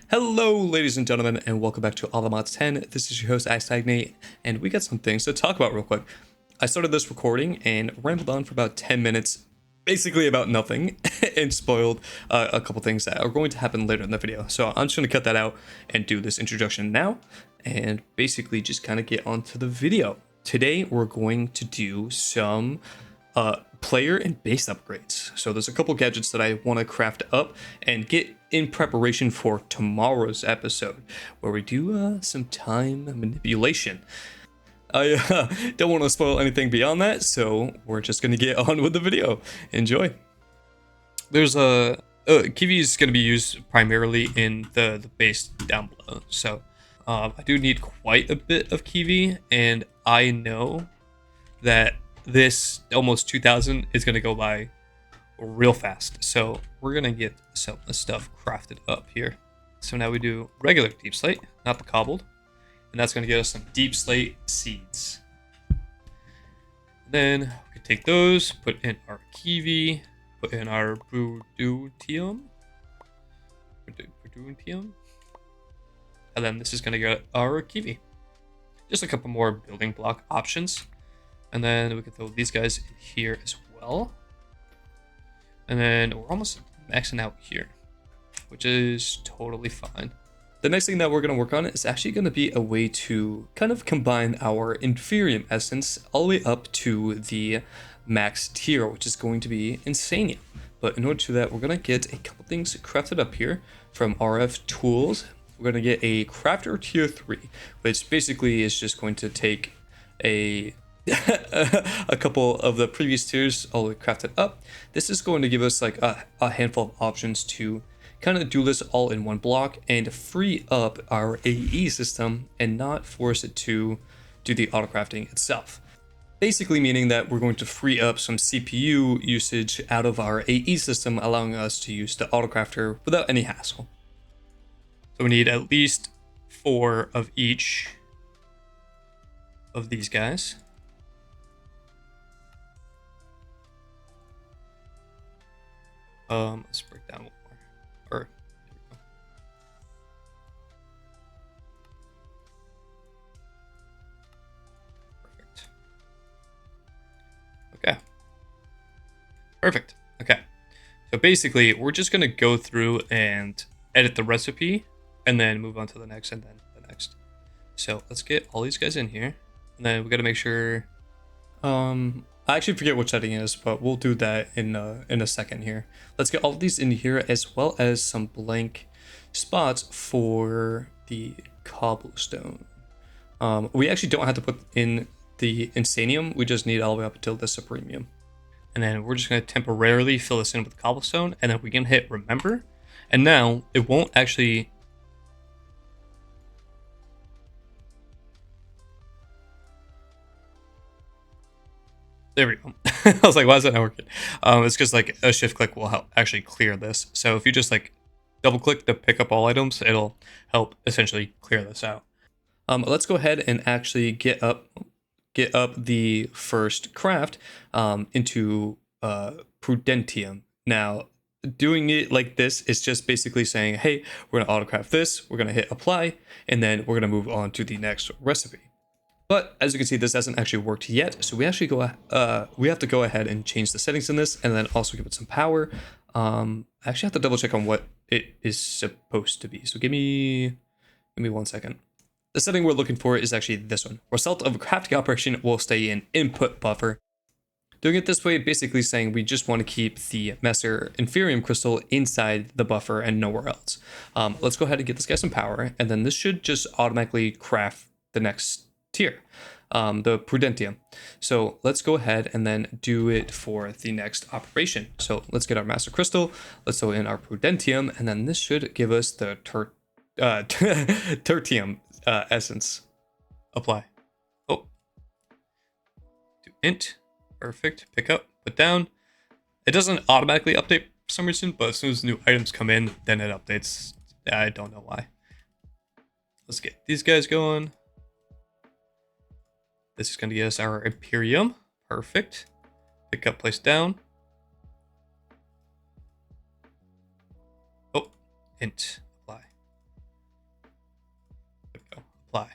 Hello, ladies and gentlemen, and welcome back to ATM10. This is your host, iStagnate, and we got some things to talk about real quick. I started this recording and rambled on for about 10 minutes, basically about nothing, and spoiled a couple things that are going to happen later in the video. So I'm just going to cut that out and do this introduction now, and basically just kind of get onto the video. Today, we're going to do some player and base upgrades. So there's a couple gadgets that I want to craft up and get in preparation for tomorrow's episode, where we do some time manipulation. I don't want to spoil anything beyond that, so we're just going to get on with the video. Enjoy. There's a Kiwi is going to be used primarily in the base down below, so I do need quite a bit of Kiwi, and I know that this almost 2000 is going to go by real fast. So we're going to get some of the stuff crafted up here. So now we do regular deep slate, not the cobbled. And that's going to get us some deep slate seeds. Then we can take those, put in our kiwi, put in our Brudutium. And then this is going to get our kiwi. Just a couple more building block options. And then we can throw these guys in here as well. And then we're almost maxing out here, which is totally fine. The next thing that we're going to work on is actually going to be a way to kind of combine our Inferium essence all the way up to the max tier, which is going to be Insanium. But in order to do that, we're going to get a couple things crafted up here from RF Tools. We're going to get a Crafter Tier 3, which basically is just going to take a couple of the previous tiers all the way crafted up. This is going to give us like a handful of options to kind of do this all in one block and free up our AE system and not force it to do the auto crafting itself. Basically meaning that we're going to free up some CPU usage out of our AE system, allowing us to use the auto crafter without any hassle. So we need at least 4 of each of these guys. Let's break down one more. Or, there we go. Perfect. Okay. Perfect. Okay. So basically, we're just going to go through and edit the recipe and then move on to the next and then the next. So let's get all these guys in here. And then we got to make sure... I actually forget which setting it is, but we'll do that in a second here. Let's get all of these in here, as well as some blank spots for the cobblestone. We actually don't have to put in the Insanium. We just need all the way up until the Supremium. And then we're just going to temporarily fill this in with cobblestone, and then we can hit remember. And now it won't actually... There we go. I was like, why is that not working? It's because like a shift click will help actually clear this. So if you just like double click to pick up all items, it'll help essentially clear this out. Let's go ahead and actually get up the first craft into Prudentium. Now, doing it like this is just basically saying, hey, we're gonna auto craft this, we're gonna hit apply, and then we're gonna move on to the next recipe. But as you can see, this hasn't actually worked yet, so we actually we have to go ahead and change the settings in this, and then also give it some power. I actually have to double check on what it is supposed to be. So give me 1 second. The setting we're looking for is actually this one. Result of a crafting operation will stay in input buffer. Doing it this way, basically saying we just want to keep the Master Inferium crystal inside the buffer and nowhere else. Let's go ahead and get this guy some power, and then this should just automatically craft the next tier, the Prudentium. So let's go ahead and then do it for the next operation. So let's get our Master Crystal, let's throw in our Prudentium, and then this should give us the Tertium essence. Apply. Oh. Do int. Perfect. Pick up, put down. It doesn't automatically update for some reason, but as soon as new items come in, then it updates. I don't know why. Let's get these guys going. This is going to get us our Imperium. Perfect. Pick up, place down. Oh, int, apply. apply.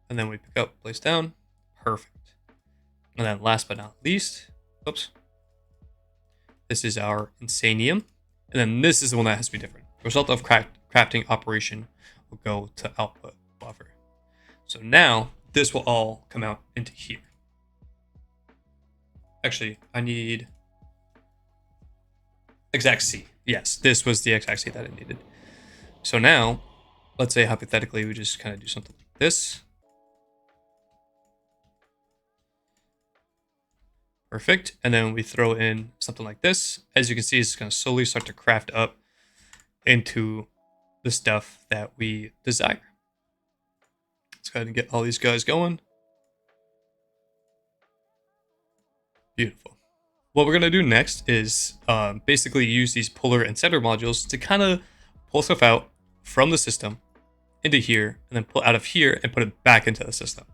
And then we pick up, place down. Perfect. And then last but not least, oops. This is our Insanium. And then this is the one that has to be different. Result of crafting operation will go to output buffer. So now this will all come out into here. Actually, I need exact C. Yes, this was the exact C that I needed. So now, let's say hypothetically we just kind of do something like this. Perfect. And then we throw in something like this. As you can see, it's going to slowly start to craft up into the stuff that we desire. Let's go ahead and get all these guys going. Beautiful. What we're going to do next is basically use these puller and center modules to kind of pull stuff out from the system into here, and then pull out of here and put it back into the system.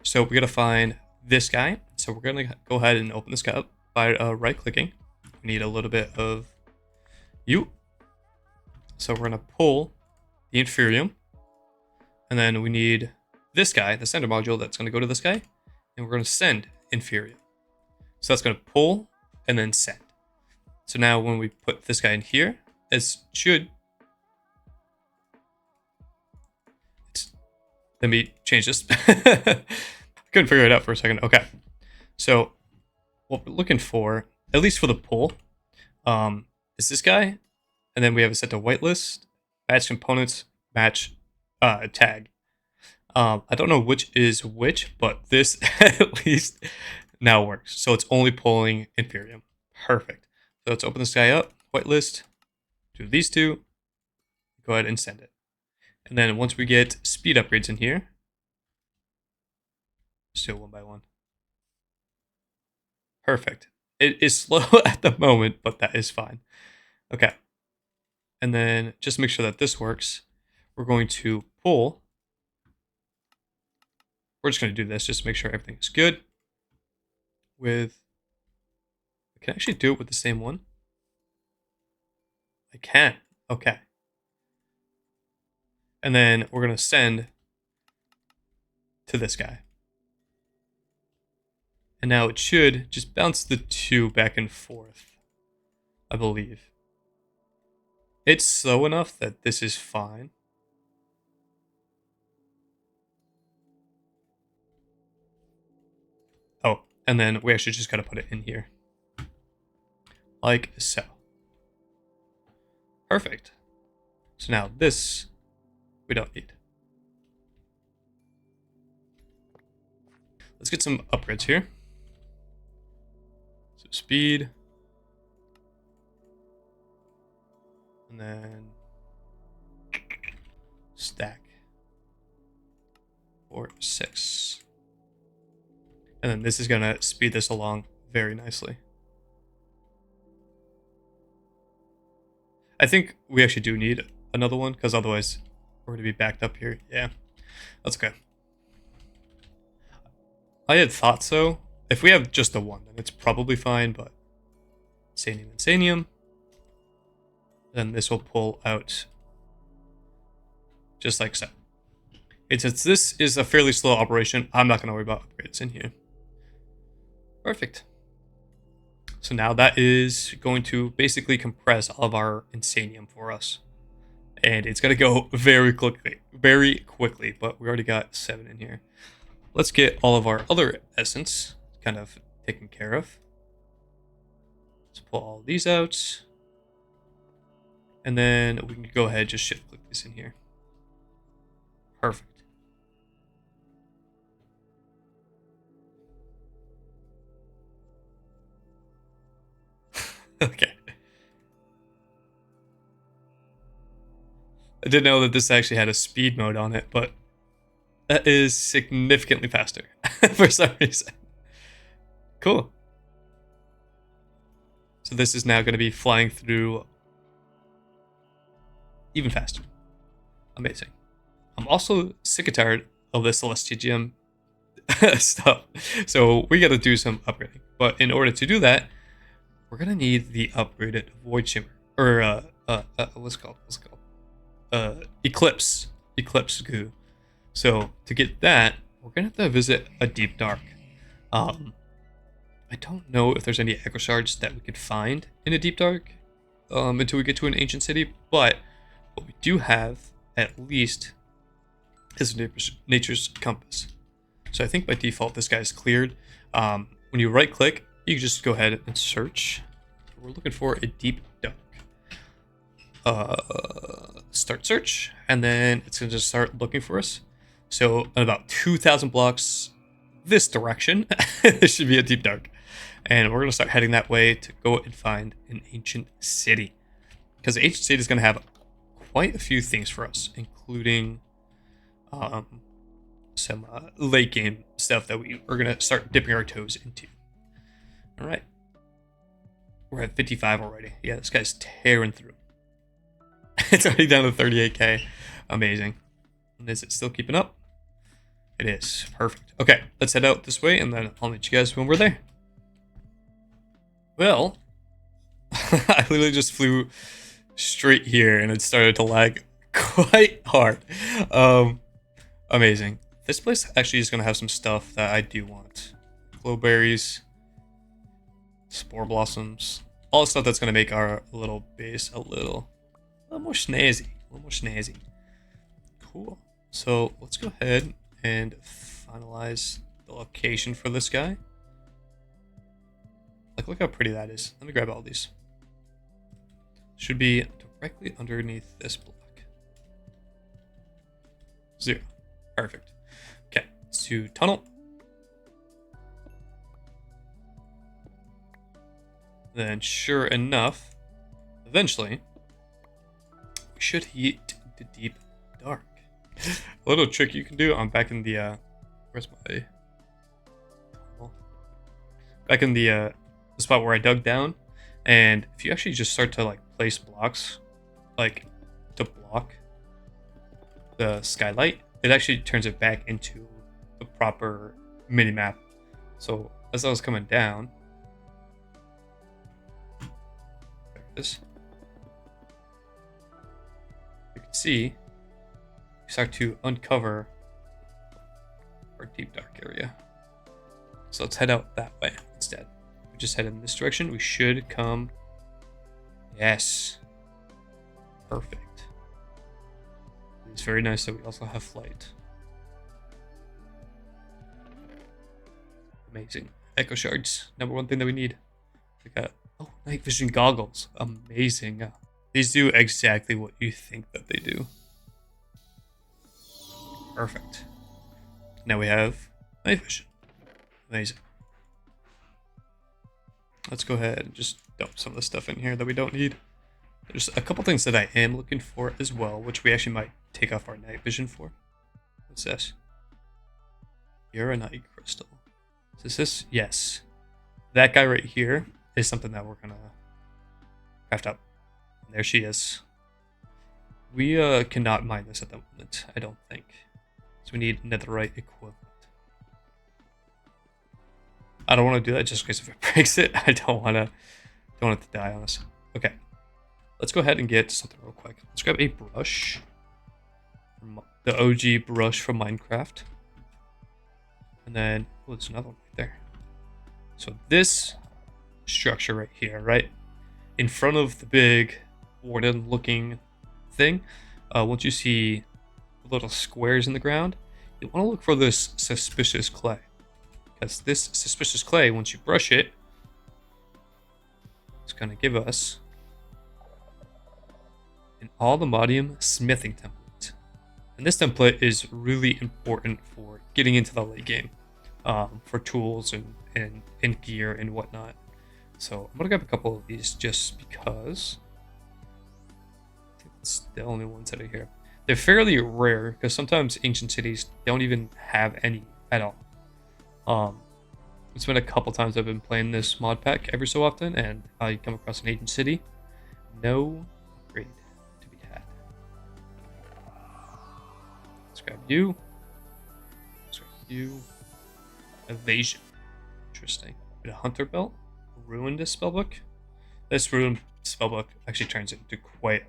So we're going to find this guy. So we're going to go ahead and open this guy up by right-clicking. We need a little bit of U. So we're going to pull the inferium. And then we need this guy, the center module, that's going to go to this guy. And we're going to send inferium. So that's going to pull and then send. So now when we put this guy in here, it should... Let me change this. I couldn't figure it out for a second. Okay. So what we're looking for, at least for the pull, is this guy. And then we have a set to whitelist, match components, match tag. I don't know which is which, but this at least now works. So it's only pulling inferium. Perfect. So let's open this guy up, whitelist, do these two, go ahead and send it. And then once we get speed upgrades in here, just do it one by one. Perfect. It is slow at the moment, but that is fine. Okay. And then just make sure that this works. We're going to pull. We're just going to do this just to make sure everything is good. I can actually do it with the same one. I can. Okay. And then we're going to send to this guy. And now it should just bounce the two back and forth, I believe. It's slow enough that this is fine. Oh, and then we actually just got to put it in here. Like so. Perfect. So now this we don't need. Let's get some upgrades here. So speed. And then stack. 4, 6. And then this is going to speed this along very nicely. I think we actually do need another one, because otherwise we're going to be backed up here. Yeah, that's okay. I had thought so. If we have just the one, then it's probably fine, but Insanium. Then this will pull out just like so. And since this is a fairly slow operation, I'm not going to worry about upgrades in here. Perfect. So now that is going to basically compress all of our Insanium for us. And it's going to go very quickly, but we already got 7 in here. Let's get all of our other essence kind of taken care of. Let's pull all these out. And then we can go ahead and just shift click this in here. Perfect. Okay. I didn't know that this actually had a speed mode on it, but that is significantly faster for some reason. Cool. So this is now going to be flying through even faster. Amazing. I'm also sick and tired of this Celestigium stuff. So we got to do some upgrading. But in order to do that, we're going to need the upgraded Void Shimmer. Or, what's it called? Eclipse eclipse goo. So to get that, we're gonna have to visit a deep dark. Um, I don't know if there's any echo shards that we could find in a deep dark until we get to an ancient city, but what we do have at least is nature's compass. So I think by default this guy's cleared. When you right click, you can just go ahead and search. We're looking for a deep dark. Start search, and then it's going to just start looking for us. So in about 2,000 blocks this direction, there should be a deep dark. And we're going to start heading that way to go and find an ancient city. Because the ancient city is going to have quite a few things for us, including some late game stuff that we are going to start dipping our toes into. All right. We're at 55 already. Yeah, this guy's tearing through. It's already down to 38k. Amazing. And is it still keeping up? It is. Perfect. Okay, let's head out this way, and then I'll meet you guys when we're there. Well, I literally just flew straight here, and it started to lag quite hard. Amazing. This place actually is going to have some stuff that I do want. Glowberries, spore blossoms, all the stuff that's going to make our little base a little more snazzy. A little more snazzy. Cool. So let's go ahead and finalize the location for this guy. Like, look how pretty that is. Let me grab all these. Should be directly underneath this block. 0. Perfect. Okay, let's do tunnel. Then, sure enough, eventually, we should hit the deep dark. A little trick you can do. I'm back in the where's my tunnel? Back in the spot where I dug down, and if you actually just start to like place blocks, like to block the skylight, it actually turns it back into a proper mini map. So as I was coming down, there it is. You can see you start to uncover our deep dark area. So let's head out that way instead. We just head in this direction. We should come. Yes. Perfect. It's very nice that we also have flight. Amazing. Echo shards. Number one thing that we need. We got night vision goggles. Amazing. These do exactly what you think that they do. Perfect. Now we have night vision. Amazing. Let's go ahead and just dump some of the stuff in here that we don't need. There's a couple things that I am looking for as well, which we actually might take off our night vision for. What's this? Uranite crystal. Is this? Yes. That guy right here is something that we're gonna craft up. And there she is. We cannot mine this at the moment, I don't think. So we need netherite equivalent. I don't want to do that just in case if it breaks it. I don't want it to die on us. Okay. Let's go ahead and get something real quick. Let's grab a brush. The OG brush from Minecraft. And then, there's another one right there. So this structure right here, right? In front of the big warden looking thing, once you see the little squares in the ground, you want to look for this suspicious clay. Because this suspicious clay, once you brush it, it's going to give us an all-the-modium smithing template. And this template is really important for getting into the late game, for tools and gear and whatnot. So I'm going to grab a couple of these just because I think it's the only ones that are here. They're fairly rare because sometimes ancient cities don't even have any at all. It's been a couple times I've been playing this mod pack every so often, and I come across an ancient city. No upgrade to be had. Let's grab you. Let's grab you. Evasion. Interesting. A hunter belt. Ruined spellbook. This ruined spellbook actually turns into quite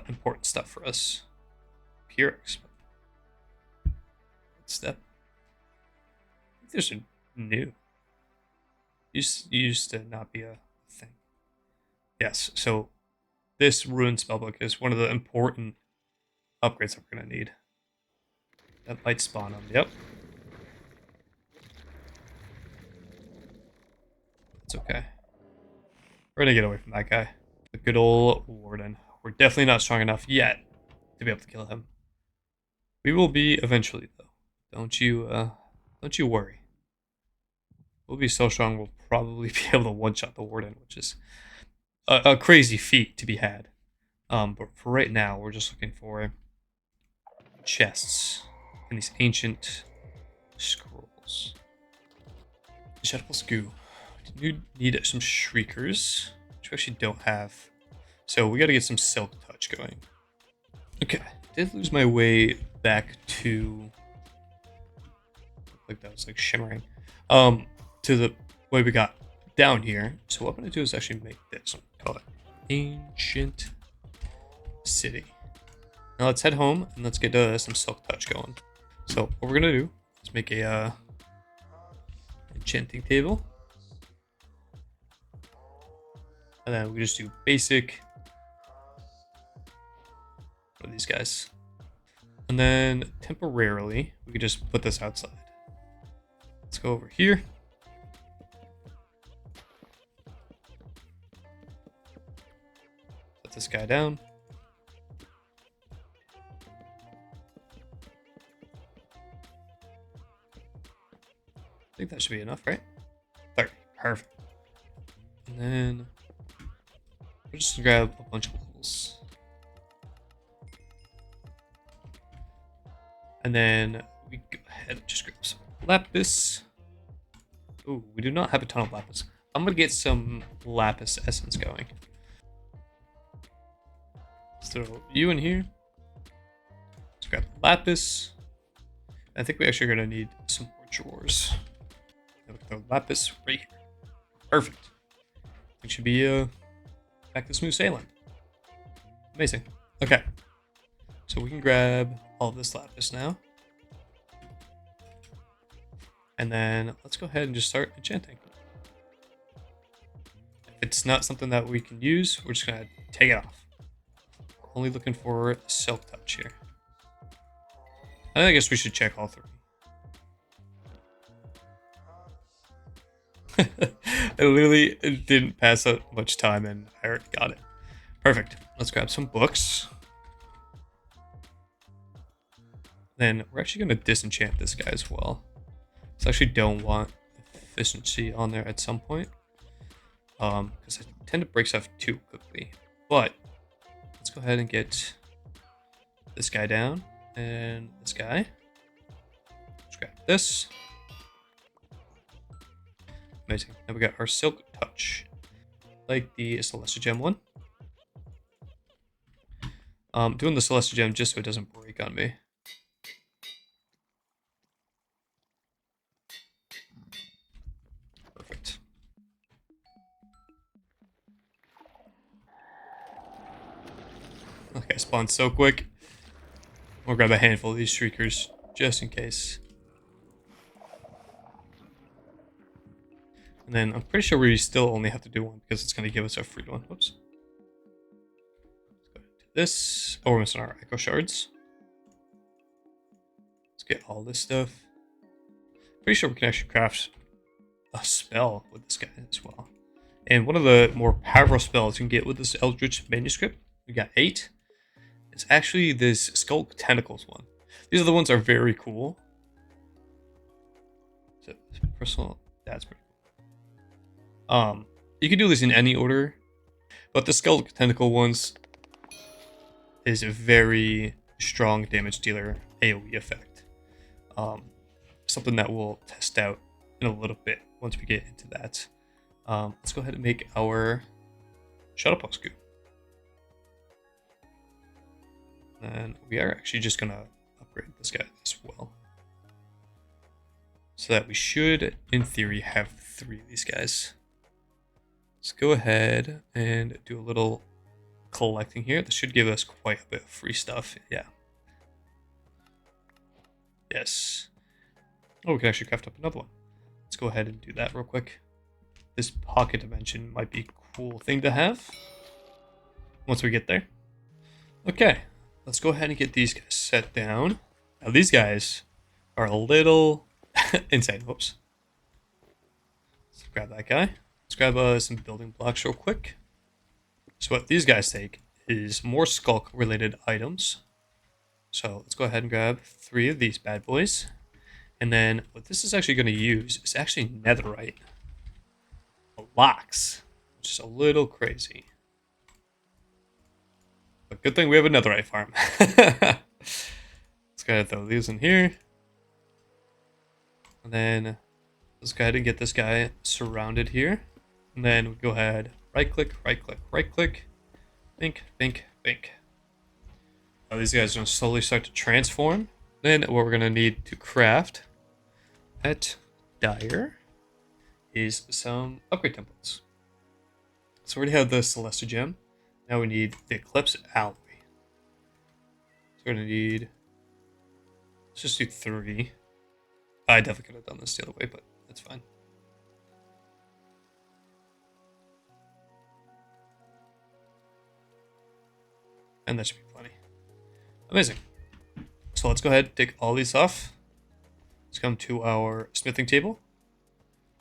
important stuff for us. Pyrex. What's that? I think there's a new. Used to not be a thing. Yes, so this Rune spellbook is one of the important upgrades that we're going to need. That might spawn them. Yep. It's okay. We're going to get away from that guy. The good old Warden. We're definitely not strong enough yet to be able to kill him. We will be eventually, though. Don't you worry. We'll be so strong we'll probably be able to one-shot the Warden, which is a crazy feat to be had. But for right now, we're just looking for chests and these ancient scrolls. Untitled goo. We need some shriekers, which we actually don't have. So we got to get some silk touch going. Okay, did lose my way back to, like that was like shimmering, to the way we got down here. So what I'm gonna do is actually make this one, call it Ancient City. Now let's head home and let's get some silk touch going. So what we're gonna do is make a enchanting table, and then we just do basic. What are these guys? And then temporarily we could just put this outside. Let's go over here. Set this guy down. I think that should be enough, right? 30. Perfect. And then we'll just grab a bunch of levels. And then we go ahead and just grab some lapis. Ooh, we do not have a ton of lapis. I'm gonna get some lapis essence going. Let's throw you in here. Let's grab the lapis. I think we actually are gonna need some more drawers. We'll throw lapis right here. Perfect. We should be back to smooth sailing. Amazing. Okay. So we can grab all of this lapis now. And then let's go ahead and just start enchanting. If it's not something that we can use, we're just gonna take it off. We're only looking for silk touch here. And I guess we should check all three. I literally didn't pass out much time and I already got it. Perfect. Let's grab some books. Then we're actually going to disenchant this guy as well. So I actually don't want efficiency on there at some point. Because I tend to break stuff too quickly. But let's go ahead and get this guy down. And this guy. Let's grab this. Amazing. Now we got our silk touch. Like the Celestial Gem one. Doing the Celestial Gem just so it doesn't break on me. Perfect. Okay, spawned so quick. We'll grab a handful of these shriekers just in case. And then I'm pretty sure we still only have to do one because it's going to give us a free one. Whoops. Let's go to this. Oh, we're missing our echo shards. Let's get all this stuff. Pretty sure we can actually craft a spell with this guy as well. And one of the more powerful spells you can get with this Eldritch Manuscript, we got 8. It's actually this Skull Tentacles one. These are the ones that are very cool. So personal, that's pretty cool. You can do this in any order, but the Skull Tentacle ones is a very strong damage dealer AoE effect. Something that we'll test out in a little bit once we get into that. Let's go ahead and make our Shuttlebox goo. And we are actually just gonna upgrade this guy as well. So that we should, in theory, have 3 of these guys. Let's go ahead and do a little collecting here. This should give us quite a bit of free stuff, yeah. Yes. Oh, we can actually craft up another one. Let's go ahead and do that real quick. This pocket dimension might be a cool thing to have once we get there. Okay, let's go ahead and get these guys set down. Now these guys are a little insane. Whoops. Let's grab that guy. Let's grab some building blocks real quick. So what these guys take is more skulk related items. So let's go ahead and grab 3 of these bad boys. And then what this is actually going to use is actually netherite blocks, which is a little crazy. But good thing we have a netherite farm. Let's go ahead and throw these in here. And then let's go ahead and get this guy surrounded here. And then we go ahead, right click, right click, right click. Think, think, think. Now these guys are going to slowly start to transform. Then what we're going to need to craft at Dire is some upgrade templates. So we already have the Celestia Gem. Now we need the Eclipse Alloy. So we're going to need... let's just do 3. I definitely could have done this the other way, but that's fine. And that should be plenty. Amazing. So let's go ahead and take all these off. Let's come to our smithing table.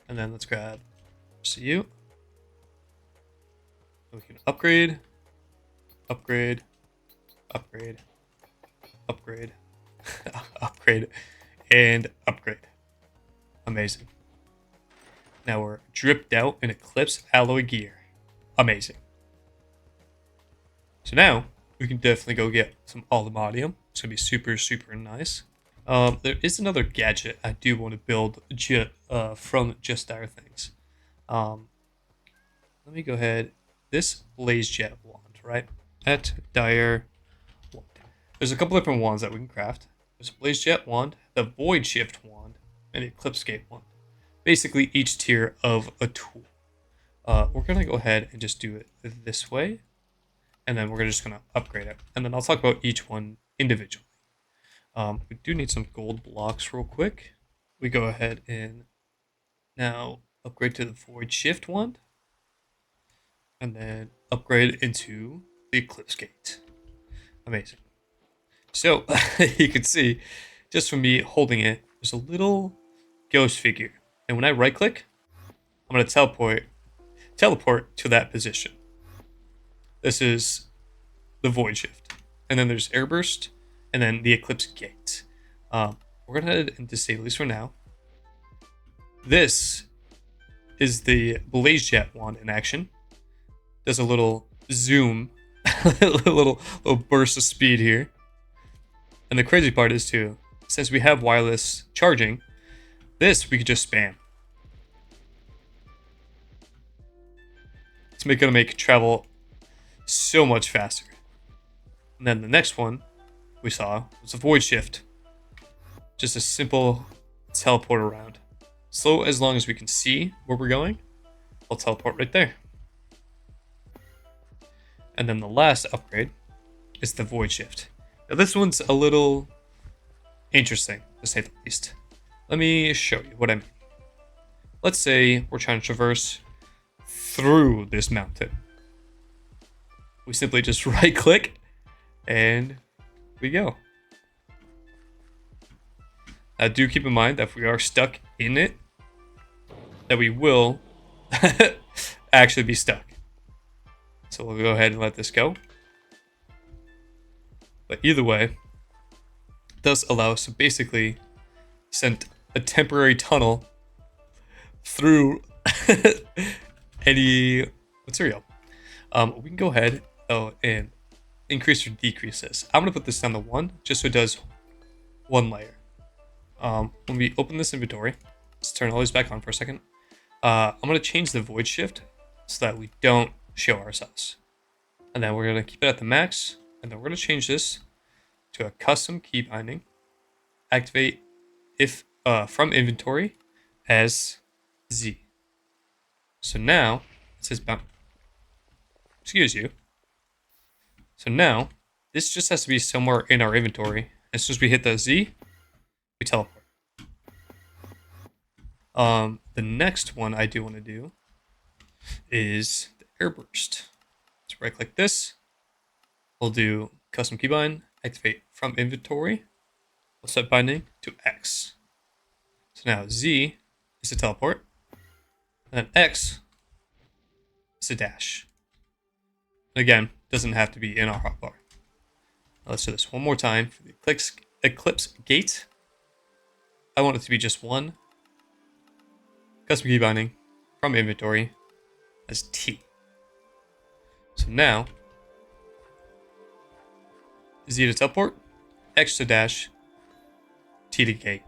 And then let's grab CU. We can upgrade, upgrade, upgrade, upgrade, upgrade, and upgrade. Amazing. Now we're dripped out in Eclipse Alloy gear. Amazing. So now we can definitely go get some aluminium. It's going to be super, super nice. There is another gadget I do want to build from Just Dire Things. Let me go ahead. This Blaze Jet wand, right? At Dire wand. There's a couple different wands that we can craft. There's a Blaze Jet wand, the Void Shift wand, and the Eclipse Gate wand. Basically each tier of a tool. We're going to go ahead and just do it this way. And then we're just going to upgrade it. And then I'll talk about each one individually. We do need some gold blocks real quick. We go ahead and now upgrade to the Void Shift wand. And then upgrade into the Eclipse Gate. Amazing. So, you can see, just from me holding it, there's a little ghost figure. And when I right click, I'm going to teleport to that position. This is the Void Shift. And then there's Airburst, and then the Eclipse Gate. We're going to head and disable these for now. This is the Blaze Jet wand in action. Does a little zoom, a little burst of speed here. And the crazy part is too, since we have wireless charging, this we could just spam. It's going to make travel so much faster. And then the next one we saw was a Void Shift. Just a simple teleport around. So as long as we can see where we're going, I'll teleport right there. And then the last upgrade is the Void Shift. Now this one's a little interesting, to say the least. Let me show you what I mean. Let's say we're trying to traverse through this mountain. We simply just right click and we go. Now do keep in mind that if we are stuck in it, that we will actually be stuck. So we'll go ahead and let this go. But either way, it does allow us to basically send a temporary tunnel through any material. We can go ahead and increase or decrease this. I'm going to put this down to 1 just so it does 1 layer. When we open this inventory, let's turn all these back on for a second. I'm going to change the Void Shift so that we don't show ourselves. And then we're going to keep it at the max. And then we're going to change this to a custom key binding. Activate if from inventory as Z. So now it says bound. Excuse you. So now this just has to be somewhere in our inventory. As soon as we hit the Z, we teleport. The next one I do want to do is the airburst. So right click this. We'll do custom keybind, activate from inventory. We'll set binding to X. So now Z is to teleport. And then X is to dash. Again, doesn't have to be in our hotbar. Let's do this one more time for the Eclipse gate. I want it to be just one. Custom key binding from inventory as T. So now, Z to teleport, X to dash, T to gate.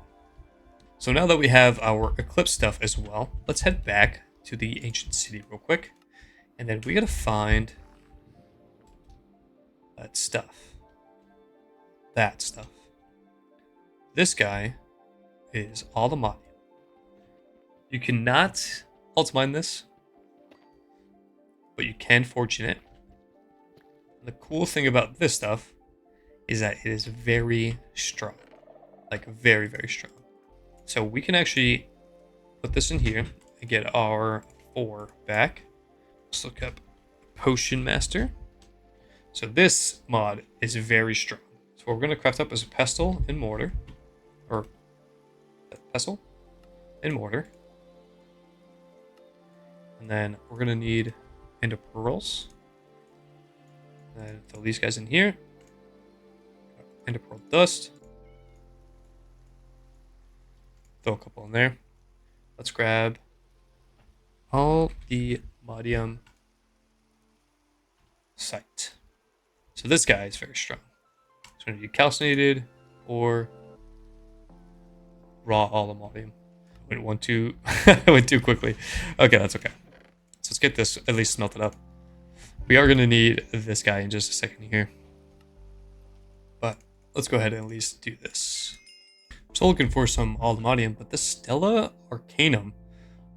So now that we have our Eclipse stuff as well, let's head back to the ancient city real quick. And then we gotta find that stuff. That stuff. This guy is all the mod. You cannot alt mine this, but you can fortune it. And the cool thing about this stuff is that it is very strong. Like very, very strong. So we can actually put this in here and get our 4 back. Let's look up Potion Master. So this mod is very strong. So what we're going to craft up is a pestle and mortar. Or pestle and mortar. And then we're going to need ender pearls. And then throw these guys in here. Ender pearl dust. Throw a couple in there. Let's grab all the modium site. So this guy is very strong. So we're going to do calcinated or raw aluminium. Went too quickly. Okay, that's okay. So let's get this at least smelted up. We are going to need this guy in just a second here. But let's go ahead and at least do this. I'm still looking for some aluminium, but the Stella Arcanum,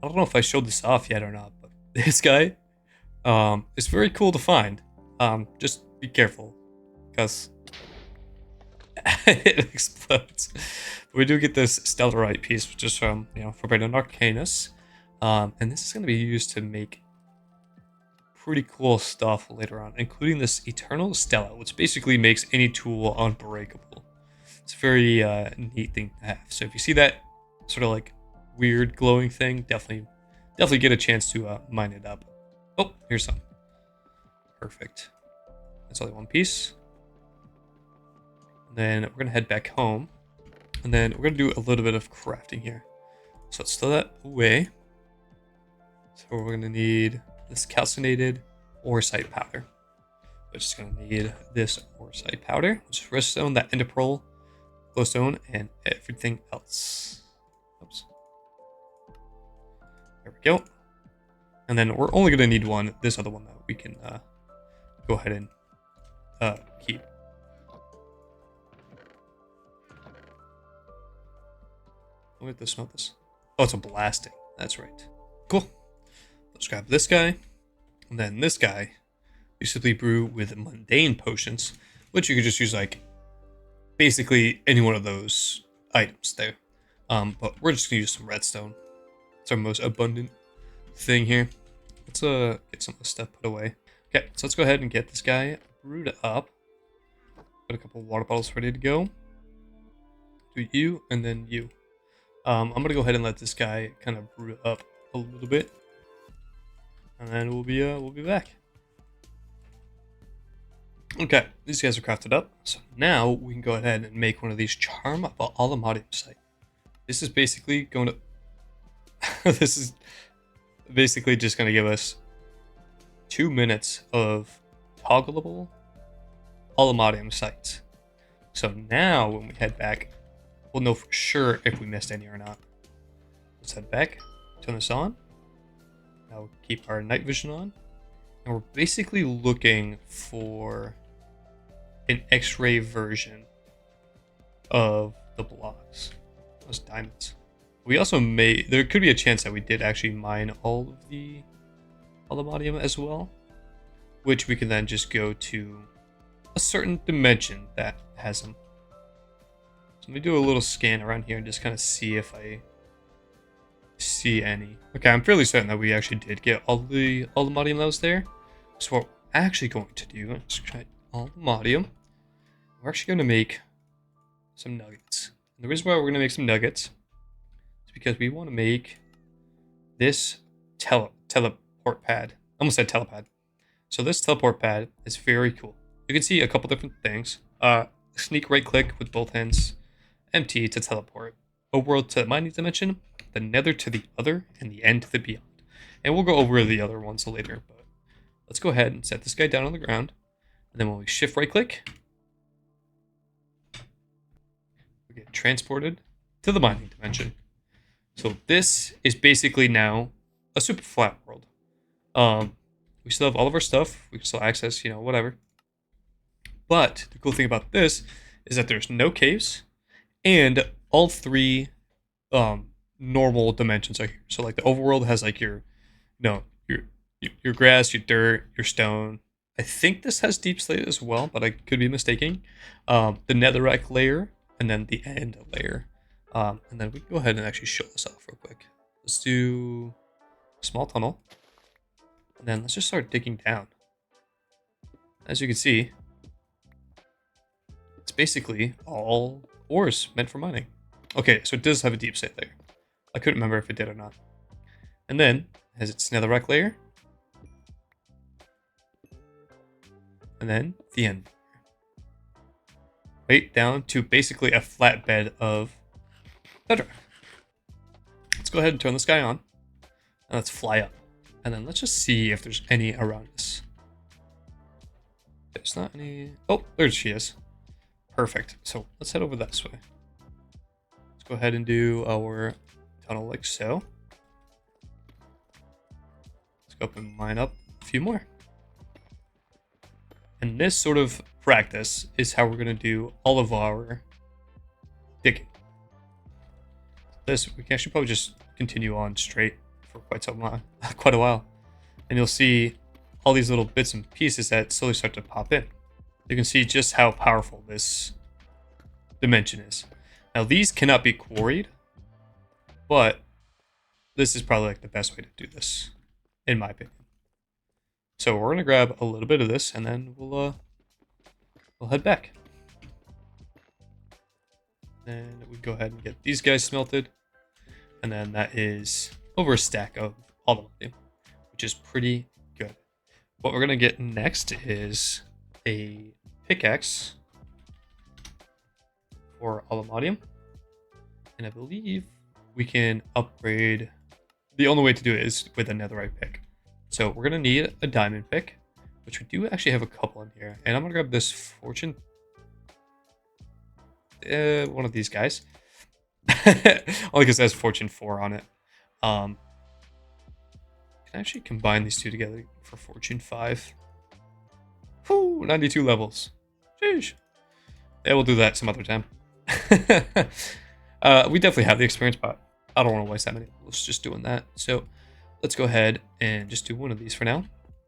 I don't know if I showed this off yet or not, but this guy is very cool to find. Just be careful, because it explodes. We do get this Stellarite piece, which is from, Forbidden Arcanus. And this is going to be used to make pretty cool stuff later on, including this Eternal Stella, which basically makes any tool unbreakable. It's a very neat thing to have. So if you see that sort of like weird glowing thing, definitely get a chance to mine it up. Oh, here's some. Perfect. That's only one piece. And then we're going to head back home. And then we're going to do a little bit of crafting here. So let's throw that away. So we're going to need this calcinated oresite powder. We're just going to need this oresite powder, which is redstone, that ender pearl, glowstone, and everything else. Oops. There we go. And then we're only going to need one, this other one that we can go ahead and keep. Look at this, smell this. Oh, it's a blasting. That's right. Cool. Let's grab this guy. And then this guy, you simply brew with mundane potions, which you could just use like basically any one of those items there. But we're just gonna use some redstone. It's our most abundant thing here. Let's get some of this stuff put away. Okay, so let's go ahead and get this guy brewed up. Got a couple water bottles ready to go. Do you and then you. I'm gonna go ahead and let this guy kind of brew up a little bit, and then we'll be back. Okay, these guys are crafted up, so now we can go ahead and make one of these charm of aluminium site. This is basically going to this is basically just going to give us 2 minutes of toggleable aluminium sites. So now when we head back, we'll know for sure if we missed any or not. Let's head back, turn this on. Now we'll keep our night vision on. And we're basically looking for an X-ray version of the blocks. Those diamonds. We also there could be a chance that we did actually mine all of the aluminium as well, which we can then just go to a certain dimension that has them. let me do a little scan around here and just kind of see if I see any. Okay, I'm fairly certain that we actually did get all the modium that was there. So what we're actually going to do is try all the modium. We're actually going to make some nuggets. And the reason why we're going to make some nuggets is because we want to make this teleport pad. I almost said telepad. So this teleport pad is very cool. You can see a couple different things. Sneak right click with both hands. MT to teleport. Overworld to the mining dimension. The nether to the other. And the end to the beyond. And we'll go over the other ones later. But let's go ahead and set this guy down on the ground. And then when we shift right click, we get transported to the mining dimension. So this is basically now a super flat world. We still have all of our stuff. We can still access, whatever. But the cool thing about this is that there's no caves, and all three normal dimensions are here. So like the overworld has like your grass, your dirt, your stone. I think this has deep slate as well, but I could be mistaken. The netherrack layer, and then the end layer. And then we can go ahead and actually show this off real quick. Let's do a small tunnel. And then let's just start digging down. As you can see, it's basically all ores meant for mining. Okay, so it does have a deep slate layer. I couldn't remember if it did or not. And then it has its netherrack layer. And then the end. Right down to basically a flat bed of bedrock. Let's go ahead and turn this guy on. And let's fly up. And then let's just see if there's any around us. There's not any. Oh, there she is. Perfect. So let's head over this way. Let's go ahead and do our tunnel like so. Let's go up and mine up a few more. And this sort of practice is how we're going to do all of our digging. This, we can actually probably just continue on straight for quite a while. And you'll see all these little bits and pieces that slowly start to pop in. You can see just how powerful this dimension is. Now these cannot be quarried, but this is probably like the best way to do this, in my opinion. So we're gonna grab a little bit of this, and then we'll head back. Then we go ahead and get these guys smelted, and then that is over a stack of all of them, which is pretty good. What we're gonna get next is a pickaxe for aluminium, and I believe we can upgrade. The only way to do it is with a netherite pick. So we're gonna need a diamond pick, which we do actually have a couple in here, and I'm gonna grab this fortune, one of these guys, only because it has fortune 4 on it. Can actually combine these two together for fortune 5. Whoo, 92 levels. Sheesh. Yeah, we'll do that some other time. We definitely have the experience, but I don't want to waste that many levels just doing that. So let's go ahead and just do one of these for now.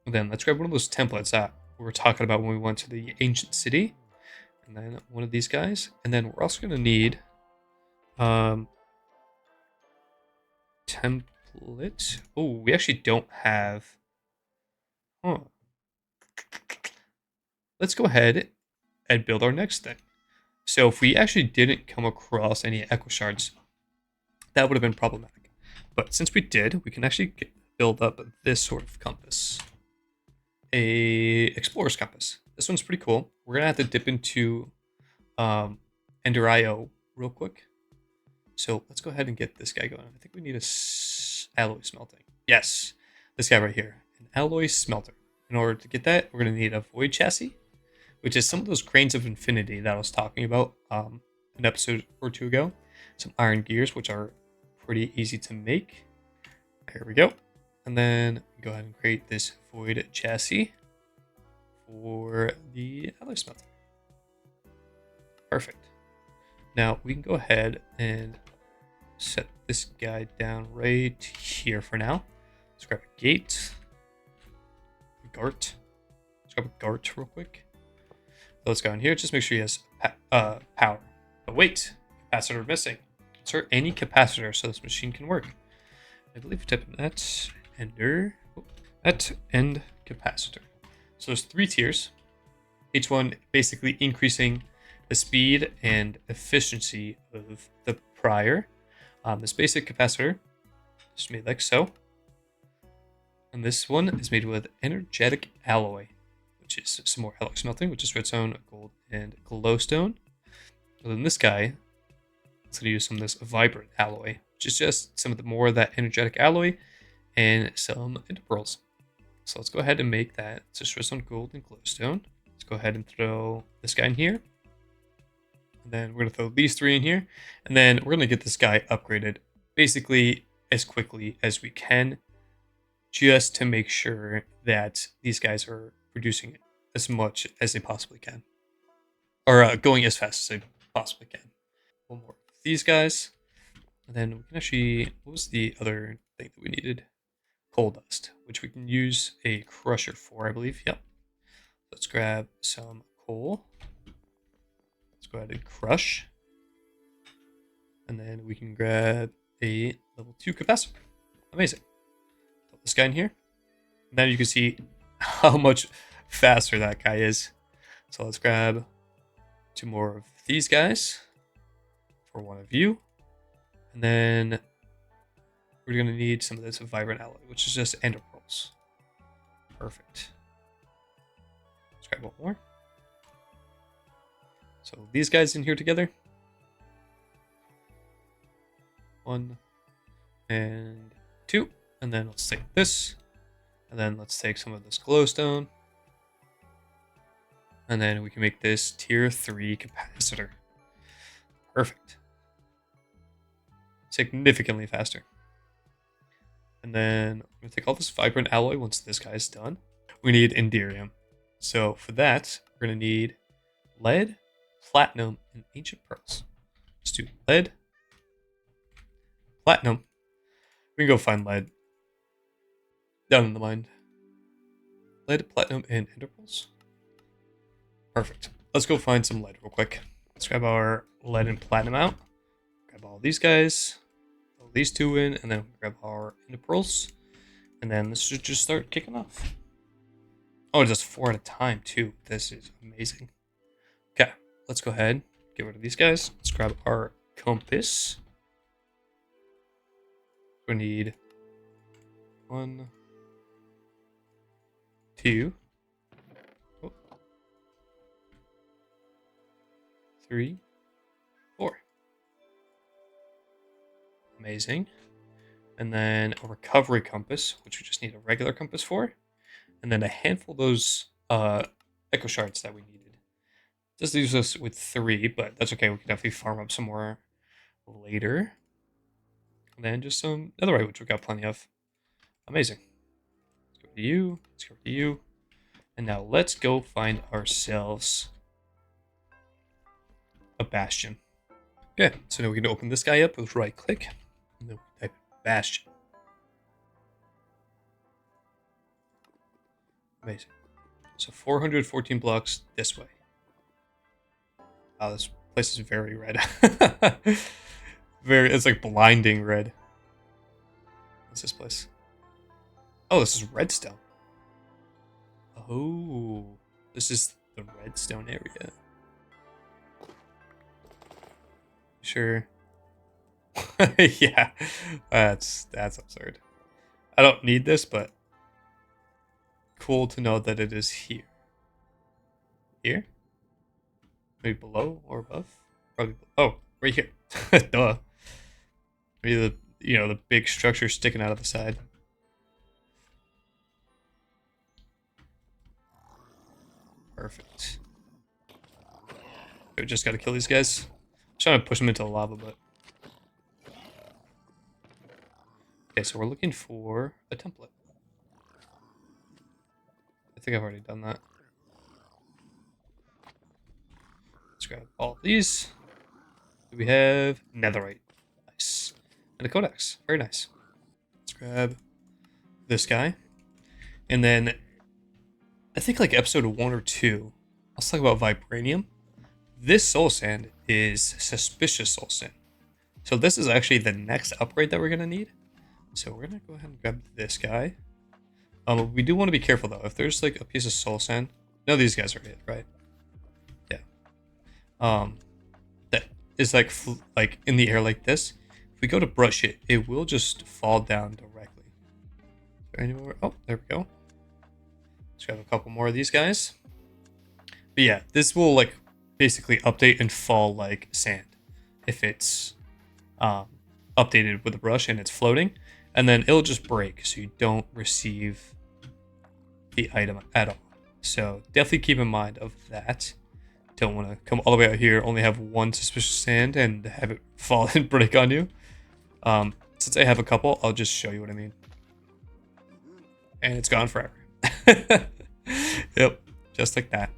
And then let's grab one of those templates that we were talking about when we went to the ancient city. And then one of these guys. And then we're also going to need template. Oh, we actually don't have. Huh. Let's go ahead and build our next thing. So if we actually didn't come across any echo shards, that would have been problematic. But since we did, we can actually build up this sort of compass. A explorer's compass. This one's pretty cool. We're going to have to dip into Ender IO real quick. So let's go ahead and get this guy going. I think we need a alloy smelting. Yes, this guy right here. An alloy smelter. In order to get that, we're going to need a void chassis, which is some of those cranes of infinity that I was talking about an episode or two ago. Some iron gears, which are pretty easy to make. There we go. And then go ahead and create this void chassis for the alloy smelter. Perfect. Now we can go ahead and set this guy down right here for now. Let's grab a gate. Gart. Let's grab a Gart real quick. So let's go in here. Just make sure he has power. But wait, capacitor missing. Insert any capacitor so this machine can work. I believe you type in that ender at end capacitor. So there's 3 tiers, each one basically increasing the speed and efficiency of the prior. This basic capacitor is made like so, and this one is made with energetic alloy, which is some more alloy smelting, which is redstone, gold, and glowstone. And then this guy, it's going to use some of this vibrant alloy, which is just some of the more of that energetic alloy and some pearls. So let's go ahead and make that. It's just redstone, gold, and glowstone. Let's go ahead and throw this guy in here. And then we're going to throw these 3 in here. And then we're going to get this guy upgraded basically as quickly as we can, just to make sure that these guys are producing as much as they possibly can. Or going as fast as they possibly can. One more of these guys. And then we can actually, what was the other thing that we needed? Coal dust, which we can use a crusher for, I believe. Yep. Let's grab some coal. Let's go ahead and crush. And then we can grab a level 2 capacitor. Amazing. Put this guy in here. Now you can see how much faster that guy is. So let's grab 2 more of these guys for one of you. And then we're going to need some of this vibrant alloy, which is just ender pearls. Perfect. Let's grab one more. So these guys in here together. 1 and 2. And then let's take this. And then let's take some of this glowstone. And then we can make this tier 3 capacitor. Perfect. Significantly faster. And then I'm going to take all this vibrant alloy once this guy is done. We need Enderium. So for that, we're going to need lead, platinum, and ancient pearls. Let's do lead, platinum. We can go find lead down in the mine. Lead, platinum, and ender pearls. Perfect. Let's go find some lead real quick. Let's grab our lead and platinum out. Grab all these guys. Throw these 2 in, and then grab our ender pearls. And then this should just start kicking off. Oh, it does 4 at a time too. This is amazing. Okay, let's go ahead. Get rid of these guys. Let's grab our compass. We need 1, 2, 3, 4. Amazing. And then a recovery compass, which we just need a regular compass for. And then a handful of those echo shards that we needed. This leaves us with 3, but that's okay. We can definitely farm up some more later. And then just some netherite, which we've got plenty of. Amazing. Let's go to you. Let's go to you. And now let's go find ourselves a bastion. Okay, so now we can open this guy up with right click. And then we type bastion. Amazing. So 414 blocks this way. Wow, this place is very red. It's like blinding red. What's this place? Oh, this is redstone. Oh, this is the redstone area. Sure. Yeah, that's absurd. I don't need this, but cool to know that it is here. Here? Maybe below or above? Probably. Oh, right here. Duh. Maybe the big structure sticking out of the side. Perfect. We just gotta kill these guys. I'm trying to push them into the lava, but. Okay, so we're looking for a template. I think I've already done that. Let's grab all of these. We have netherite. Nice. And a codex. Very nice. Let's grab this guy. And then I think like episode 1 or 2, let's talk about vibranium. this soul sand is suspicious soul sand. So this is actually the next upgrade that we're gonna need. So we're gonna go ahead and grab this guy. We do want to be careful though. If there's like a piece of soul sand, no, these guys are it, right? Yeah. That is like in the air like this. If we go to brush it, it will just fall down directly. Is there any more? Oh, there we go. Let's grab a couple more of these guys. But yeah, this will like basically update and fall like sand if it's updated with a brush and it's floating, and then it'll just break so you don't receive the item at all. So definitely keep in mind of that. Don't want to come all the way out here, only have one suspicious sand and have it fall and break on you. Since I have a couple, I'll just show you what I mean. And it's gone forever. Yep, just like that.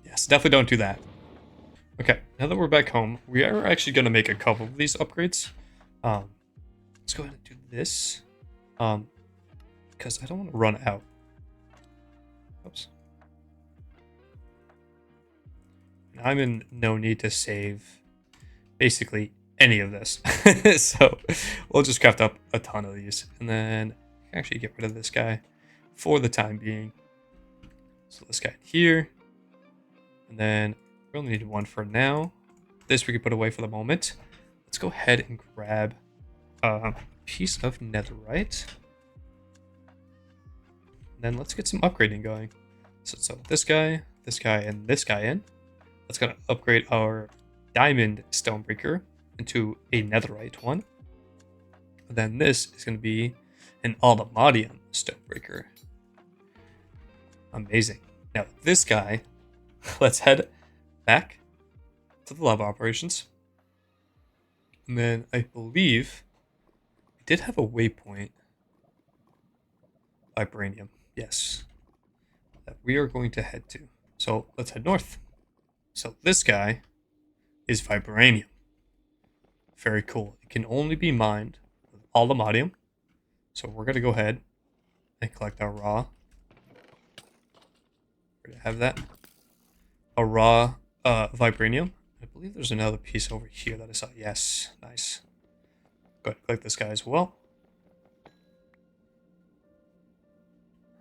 Yes, definitely don't do that. Okay, now that we're back home, we are actually going to make a couple of these upgrades. Let's go ahead and do this. Because I don't want to run out. Oops. I'm in no need to save basically any of this. So we'll just craft up a ton of these. And then actually get rid of this guy for the time being. So this guy here. And then we only need one for now. This we can put away for the moment. Let's go ahead and grab a piece of netherite. And then let's get some upgrading going. So this guy, and this guy in. Let's go upgrade our diamond stonebreaker into a netherite one. And then this is going to be an adamantium stonebreaker. Amazing. Now this guy, let's head back to the lava operations. And then I believe we did have a waypoint. Vibranium, yes. That we are going to head to. So let's head north. So this guy is vibranium. Very cool. It can only be mined with adamantium. So we're going to go ahead and collect our raw. We're going to have that. A raw vibranium. I believe there's another piece over here that I saw. Yes, nice. Go ahead and collect this guy as well.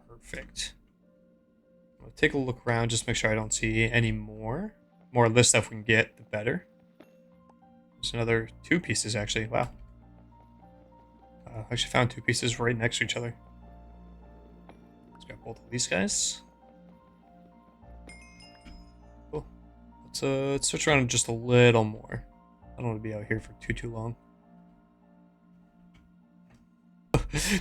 Perfect. I'm going to take a look around, just make sure I don't see any more. More of this stuff we can get, the better. There's another 2 pieces, actually. Wow. I actually found 2 pieces right next to each other. Let's grab both of these guys. Cool. Let's switch around just a little more. I don't want to be out here for too long.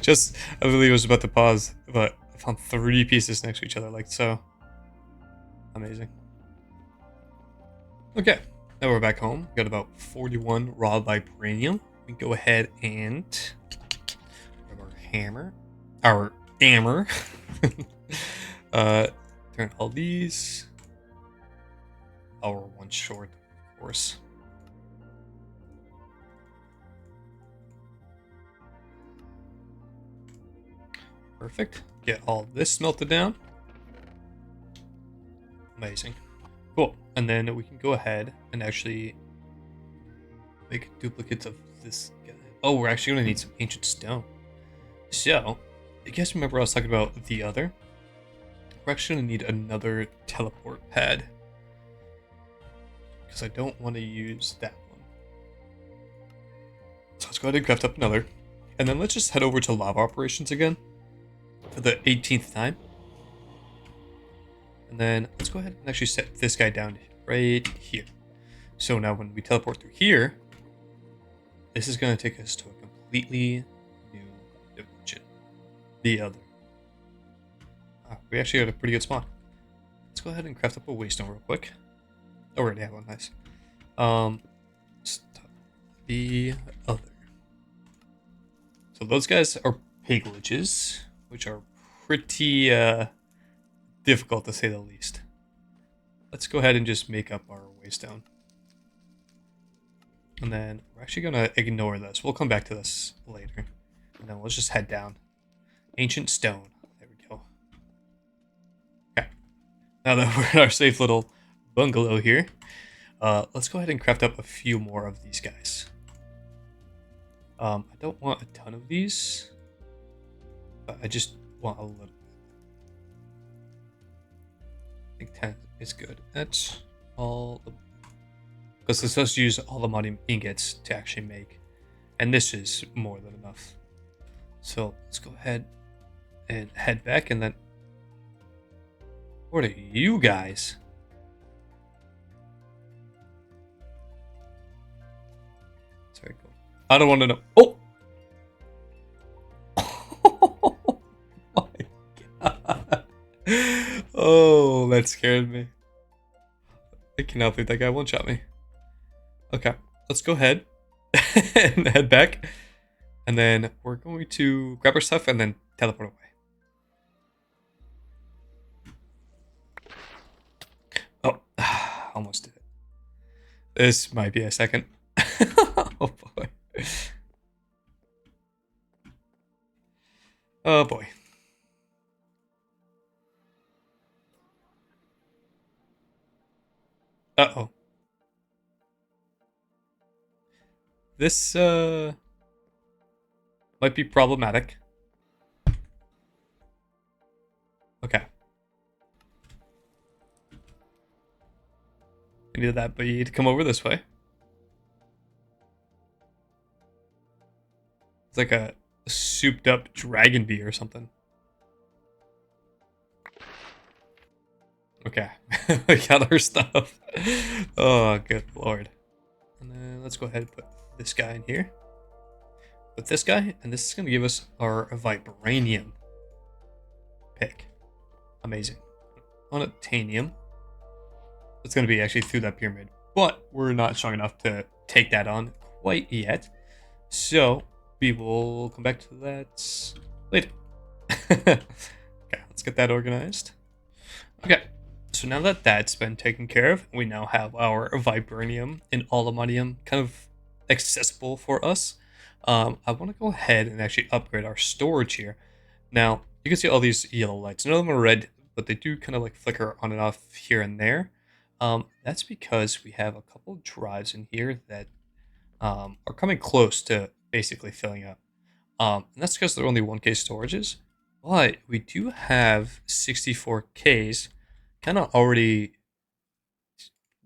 Just, I believe I was about to pause, but I found 3 pieces next to each other, like so. Amazing. Okay, now we're back home. We got about 41 raw vibranium. We can go ahead and grab our hammer. Our hammer. Turn all these. Oh, we're 1 short, of course. Perfect. Get all this smelted down. Amazing. Cool. And then we can go ahead and actually make duplicates of this guy. Oh, we're actually going to need some ancient stone. So, you guys remember I was talking about the other? We're actually going to need another teleport pad. Because I don't want to use that one. So let's go ahead and craft up another. And then let's just head over to lava operations again. For the 18th time. And then let's go ahead and actually set this guy down right here. So now when we teleport through here, this is going to take us to a completely new dimension. The other. We actually got a pretty good spawn. Let's go ahead and craft up a waystone real quick. Oh, we already have one. Nice. The other. So those guys are pigleages, which are pretty difficult to say the least. Let's go ahead and just make up our waystone. And then we're actually going to ignore this. We'll come back to this later. And then let's just head down. Ancient stone. There we go. Okay. Now that we're in our safe little bungalow here. Let's go ahead and craft up a few more of these guys. I don't want a ton of these, but I just want a little. I think 10 is good. That's all the, because this does use all the money ingots to actually make, and this is more than enough. So let's go ahead and head back, and then what are you guys? Sorry, go. I don't want to know. Oh! Oh my god. Oh, that scared me. I cannot believe that guy one-shot me. Okay, let's go ahead and head back. And then we're going to grab our stuff and then teleport away. Oh, almost did it. This might be a second. Oh boy. Oh boy. Uh-oh. This might be problematic. Okay. I needed that bee to come over this way. It's like a souped up dragon bee or something. Okay. We got our stuff. Oh, good lord. And then let's go ahead and put this guy in here. Put this guy, and this is going to give us our vibranium pick. Amazing. Unobtainium. It's going to be actually through that pyramid, but we're not strong enough to take that on quite yet. So we will come back to that later. Okay, let's get that organized. Okay, so now that that's been taken care of, we now have our vibranium and aluminium kind of accessible for us. I want to go ahead and actually upgrade our storage here. Now, you can see all these yellow lights. None of them are red, but they do kind of like flicker on and off here and there. That's because we have a couple drives in here that are coming close to basically filling up. And that's because they're only 1K storages. But we do have 64Ks kind of already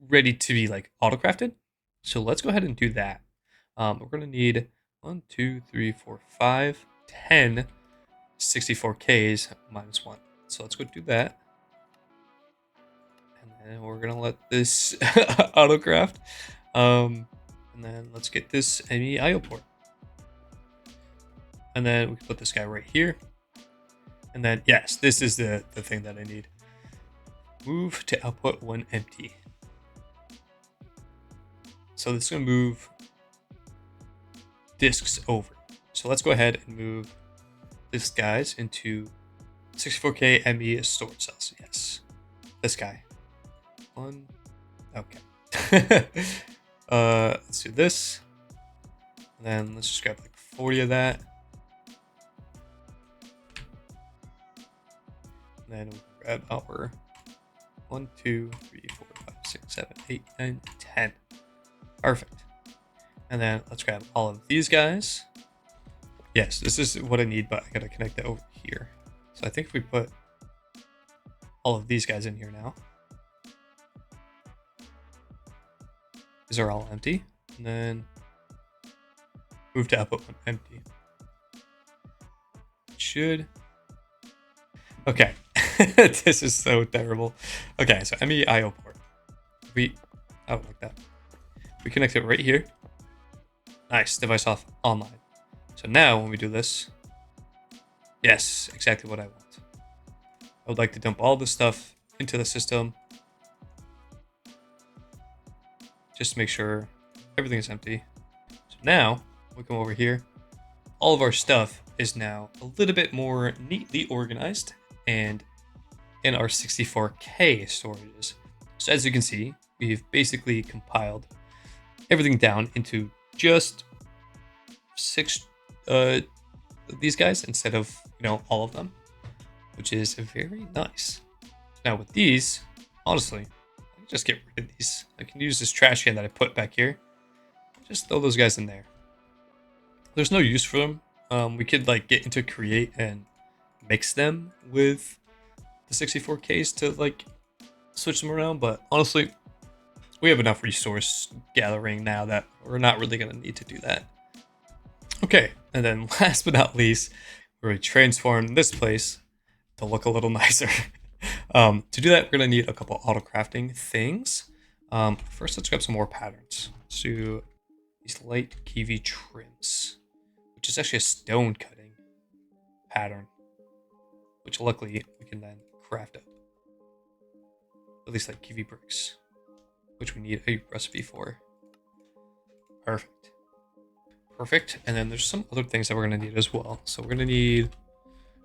ready to be like auto-crafted. So let's go ahead and do that. We're going to need 1, 2, 3, 4, 5, 10 64Ks minus 1. So let's go do that. And then we're going to let this auto-craft. And then let's get this MEIO port. And then we can put this guy right here. And then, yes, this is the thing that I need. Move to output when empty. So this is going to move disks over. So let's go ahead and move this guys into 64K ME storage cells. Yes. This guy. One. Okay. Let's do this. And then let's just grab like 40 of that. And then we'll grab our 1, 2, 3, 4, 5, 6, 7, 8, 9, 10. Perfect. And then let's grab all of these guys. Yes, this is what I need, but I gotta connect that over here. So I think if we put all of these guys in here now. These are all empty. And then move to output when empty. Should. Okay. This is so terrible. Okay, so MEIO port. I don't like that. We connect it right here. Nice, device off online. So now when we do this, yes, exactly what I want. I would like to dump all this stuff into the system. Just to make sure everything is empty. So now we come over here. All of our stuff is now a little bit more neatly organized and in our 64K storages. So as you can see, we've basically compiled everything down into just 6 these guys instead of, all of them, which is very nice. Now with these, honestly, I just get rid of these. I can use this trash can that I put back here. Just throw those guys in there. There's no use for them. We could like get into create and mix them with the 64Ks to like switch them around, but honestly, we have enough resource gathering now that we're not really going to need to do that. Okay, and then last but not least, we're going to transform this place to look a little nicer. To do that, we're going to need a couple auto crafting things. First, let's grab some more patterns. Let's do these light kiwi trims, which is actually a stone cutting pattern, which luckily we can then craft up. At least like kiwi bricks, which we need a recipe for. Perfect. Perfect. And then there's some other things that we're going to need as well. So we're going to need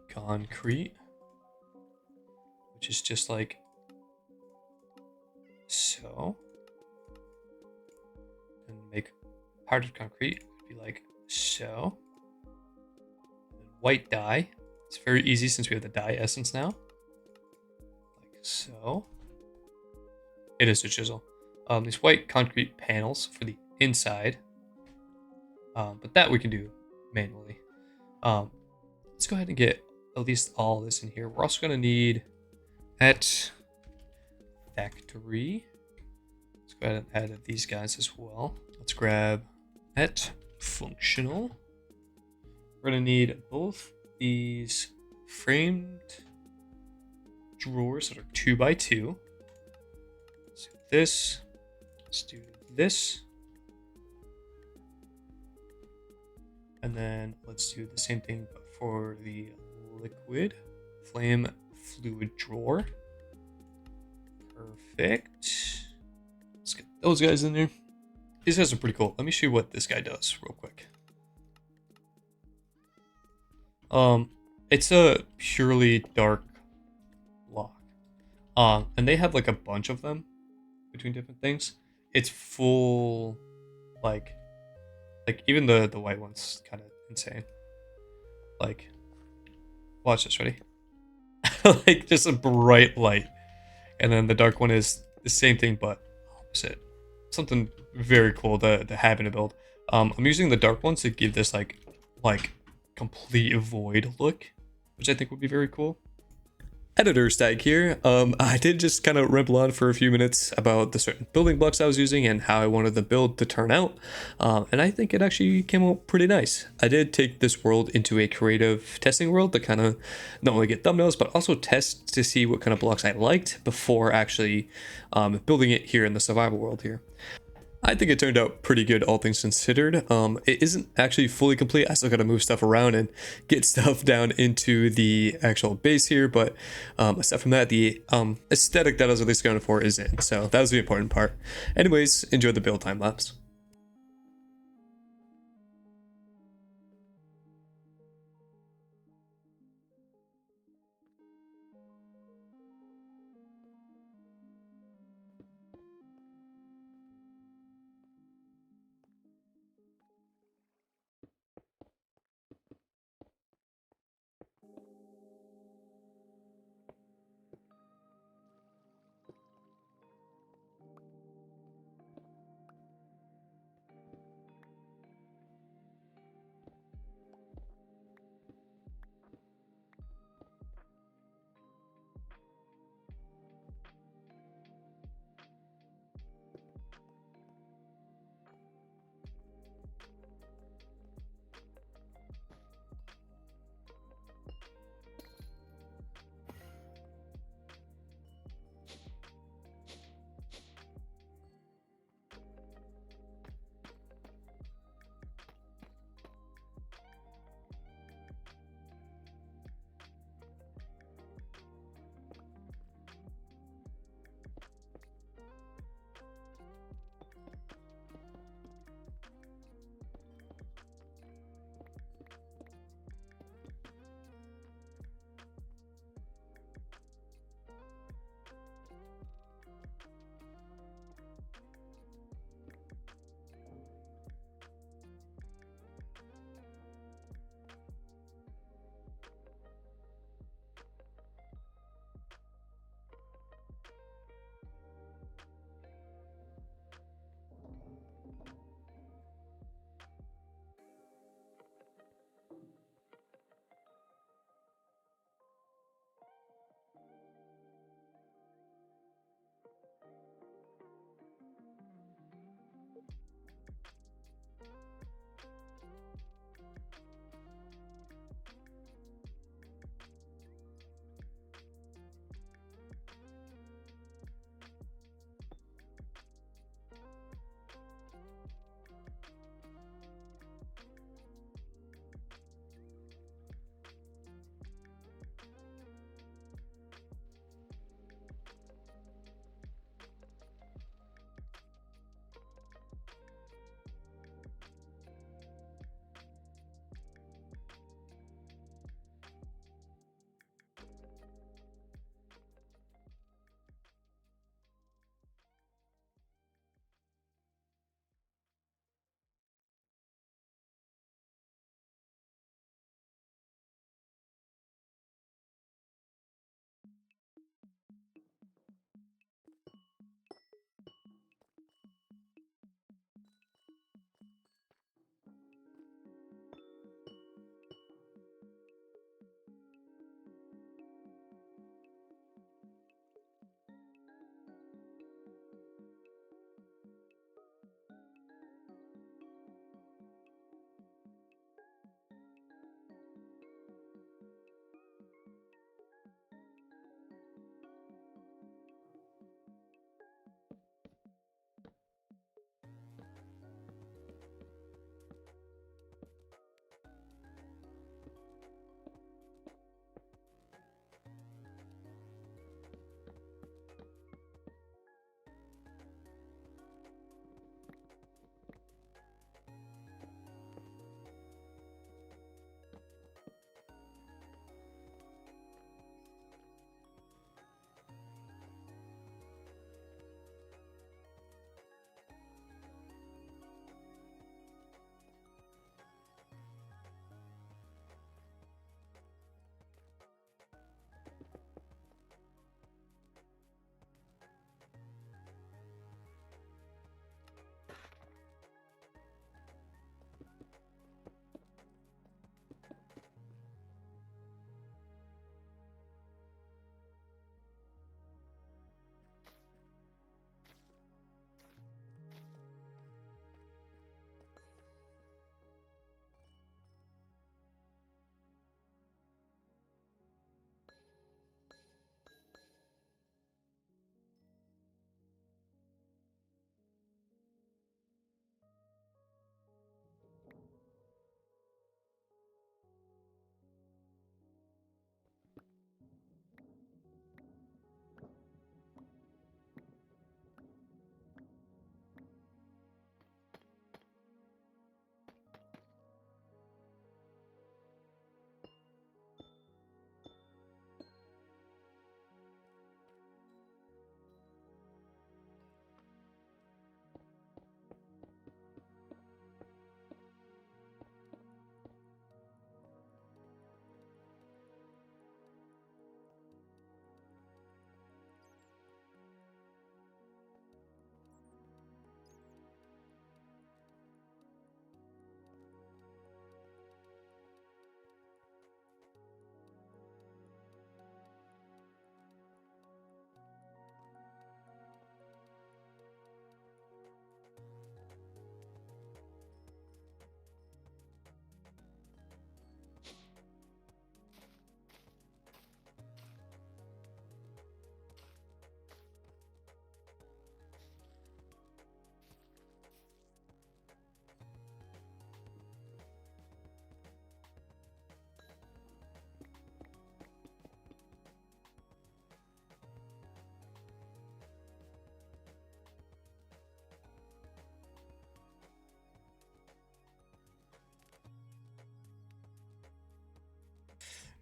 concrete, which is just like so. And make powdered concrete, be like so. And then white dye. It's very easy since we have the dye essence now. Like so. It is a chisel. These white concrete panels for the inside. But that we can do manually. Let's go ahead and get at least all this in here. We're also going to need at factory. Let's go ahead and add these guys as well. Let's grab at functional. We're going to need both these framed drawers that are 2x2. Let's do this. Let's do this. And then let's do the same thing but for the liquid flame fluid drawer. Perfect. Let's get those guys in there. These guys are pretty cool. Let me show you what this guy does real quick. It's a purely dark lock. And they have like a bunch of them between different things. It's full, like even the white one's kind of insane. Like, watch this, ready? Like just a bright light. And then the dark one is the same thing, but opposite. Something very cool to have in a build. I'm using the dark ones to give this like complete void look, which I think would be very cool. Editor Stag here. I did just kind of ramble on for a few minutes about the certain building blocks I was using and how I wanted the build to turn out. And I think it actually came out pretty nice. I did take this world into a creative testing world to kind of not only get thumbnails, but also test to see what kind of blocks I liked before actually building it here in the survival world here. I think it turned out pretty good, all things considered. It isn't actually fully complete. I still got to move stuff around and get stuff down into the actual base here. But aside from that, the aesthetic that I was at least going for is in. So that was the important part. Anyways, enjoy the build time lapse.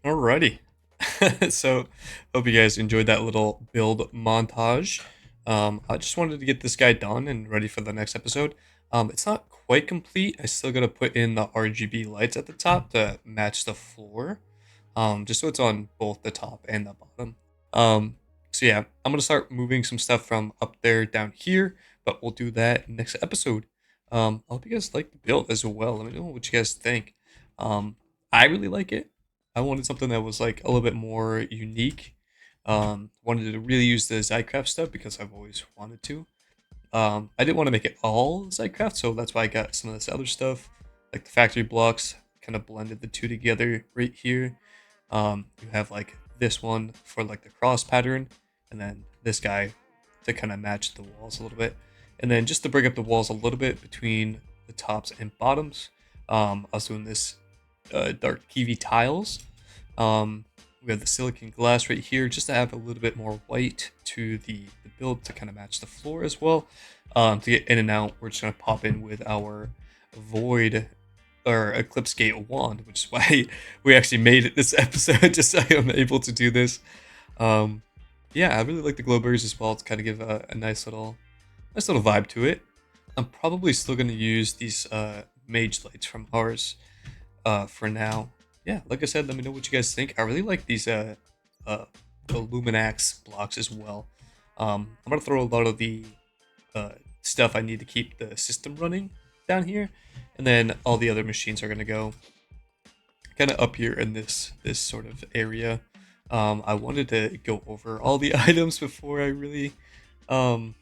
Alrighty. So, hope you guys enjoyed that little build montage. I just wanted to get this guy done and ready for the next episode. It's not quite complete. I still gotta put in the RGB lights at the top to match the floor. Just so it's on both the top and the bottom. Um, so yeah, I'm gonna start moving some stuff from up there down here, but we'll do that next episode. I hope you guys like the build as well. Let me know what you guys think. I really like it. I wanted something that was like a little bit more unique. Wanted to really use the Zycraft stuff because I've always wanted to. I didn't want to make it all Zycraft, so that's why I got some of this other stuff, like the factory blocks. Kind of blended the two together right here. You have like this one for like the cross pattern, and then this guy to kind of match the walls a little bit, and then just to bring up the walls a little bit between the tops and bottoms. I was doing this dark kiwi tiles. We have the silicon glass right here just to have a little bit more white to the build to kind of match the floor as well. To get in and out, we're just going to pop in with our void or Eclipse Gate wand, which is why we actually made it this episode, just so I'm able to do this. Yeah, I really like the glowberries as well to kind of give a nice little vibe to it. I'm probably still going to use these mage lights from ours for now. Yeah, like I said, let me know what you guys think. I really like these the Luminax blocks as well. I'm gonna throw a lot of the stuff I need to keep the system running down here, and then all the other machines are gonna go kind of up here in this sort of area. I wanted to go over all the items before I really um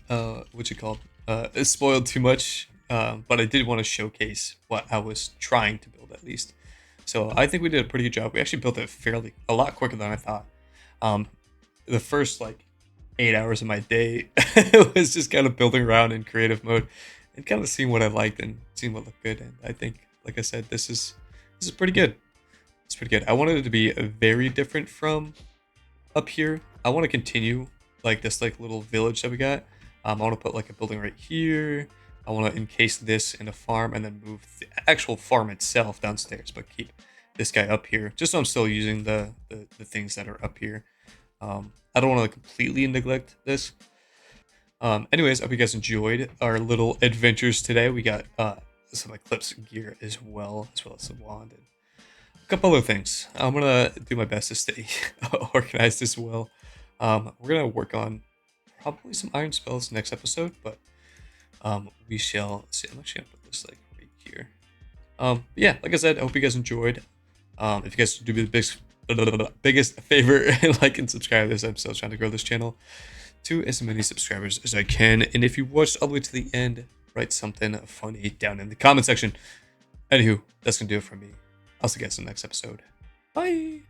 what you call it spoiled too much. But I did want to showcase what I was trying to build at least. So I think we did a pretty good job. We actually built it a lot quicker than I thought. Um, the first like 8 hours of my day was just kind of building around in creative mode and kind of seeing what I liked and seeing what looked good. And I think, like I said, this is pretty good. It's pretty good. I wanted it to be very different from up here. I want to continue like this like little village that we got. I want to put like a building right here. I want to encase this in a farm and then move the actual farm itself downstairs, but keep this guy up here, just so I'm still using the things that are up here. I don't want to completely neglect this. Anyways, I hope you guys enjoyed our little adventures today. We got some Eclipse gear as well as the wand and a couple other things. I'm gonna do my best to stay organized as well. We're gonna work on probably some iron spells next episode, but we shall see. I'm actually gonna put this like right here. Yeah, like I said, I hope you guys enjoyed. If you guys do me the biggest favor, like and subscribe to this. I'm still trying to grow this channel to as many subscribers as I can. And if you watched all the way to the end, write something funny down in the comment section. Anywho, that's gonna do it for me. I'll see you guys in the next episode. Bye.